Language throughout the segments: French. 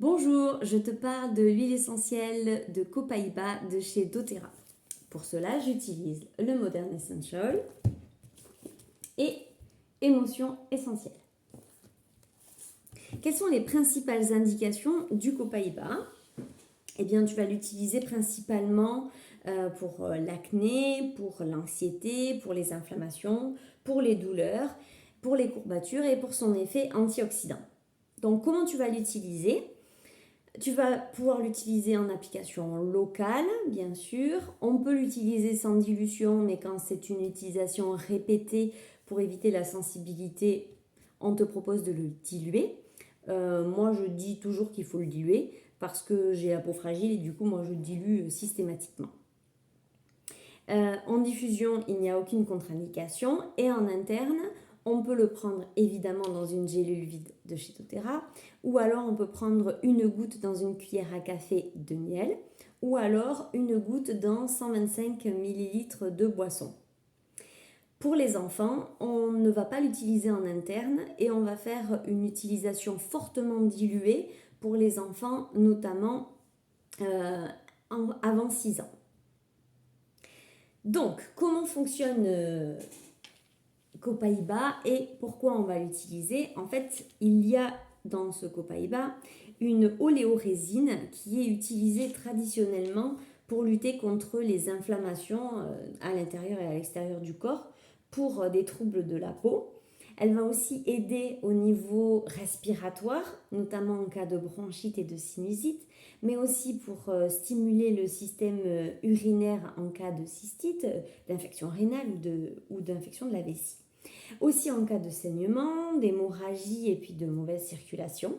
Bonjour, je te parle de l'huile essentielle de Copaiba de chez doTERRA. Pour cela, j'utilise le Modern Essential et Émotion essentielle. Quelles sont les principales indications du Copaiba? Eh bien, tu vas l'utiliser principalement pour l'acné, pour l'anxiété, pour les inflammations, pour les douleurs, pour les courbatures et pour son effet antioxydant. Donc, comment tu vas l'utiliser? Tu vas pouvoir l'utiliser en application locale, bien sûr. On peut l'utiliser sans dilution, mais quand c'est une utilisation répétée pour éviter la sensibilité, on te propose de le diluer. Moi, je dis toujours qu'il faut le diluer parce que j'ai la peau fragile et du coup, moi, je dilue systématiquement. En diffusion, il n'y a aucune contre-indication et en interne, on peut le prendre évidemment dans une gélule vide de chez doTERRA ou alors on peut prendre une goutte dans une cuillère à café de miel ou alors une goutte dans 125 ml de boisson. Pour les enfants, on ne va pas l'utiliser en interne et on va faire une utilisation fortement diluée pour les enfants, notamment avant 6 ans. Donc, comment fonctionne Copaiba et pourquoi on va l'utiliser? En fait, il y a dans ce Copaiba une oléorésine qui est utilisée traditionnellement pour lutter contre les inflammations à l'intérieur et à l'extérieur du corps pour des troubles de la peau. Elle va aussi aider au niveau respiratoire, notamment en cas de bronchite et de sinusite, mais aussi pour stimuler le système urinaire en cas de cystite, d'infection rénale ou d'infection de la vessie. Aussi en cas de saignement, d'hémorragie et puis de mauvaise circulation.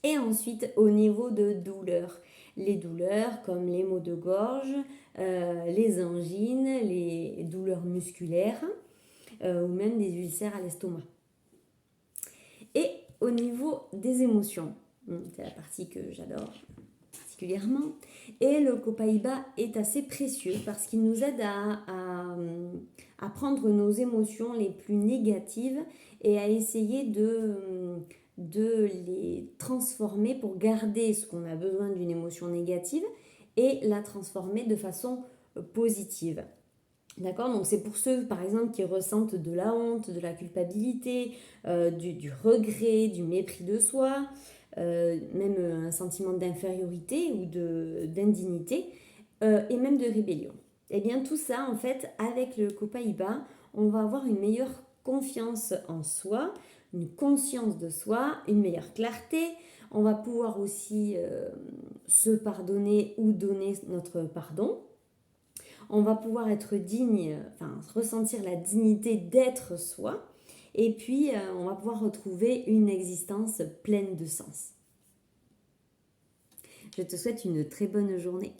Et ensuite au niveau de douleurs. Les douleurs comme les maux de gorge, les angines, les douleurs musculaires ou même des ulcères à l'estomac. Et au niveau des émotions, c'est la partie que j'adore particulièrement, et le Copaiba est assez précieux parce qu'il nous aide à prendre nos émotions les plus négatives et à essayer de les transformer pour garder ce qu'on a besoin d'une émotion négative et la transformer de façon positive. D'accord, donc c'est pour ceux par exemple qui ressentent de la honte, de la culpabilité, du regret, du mépris de soi, même un sentiment d'infériorité ou d'indignité et même de rébellion. Et bien tout ça en fait avec le Copaiba, on va avoir une meilleure confiance en soi, une conscience de soi, une meilleure clarté. On va pouvoir aussi se pardonner ou donner notre pardon. On va pouvoir être digne, ressentir la dignité d'être soi. Et puis, on va pouvoir retrouver une existence pleine de sens. Je te souhaite une très bonne journée.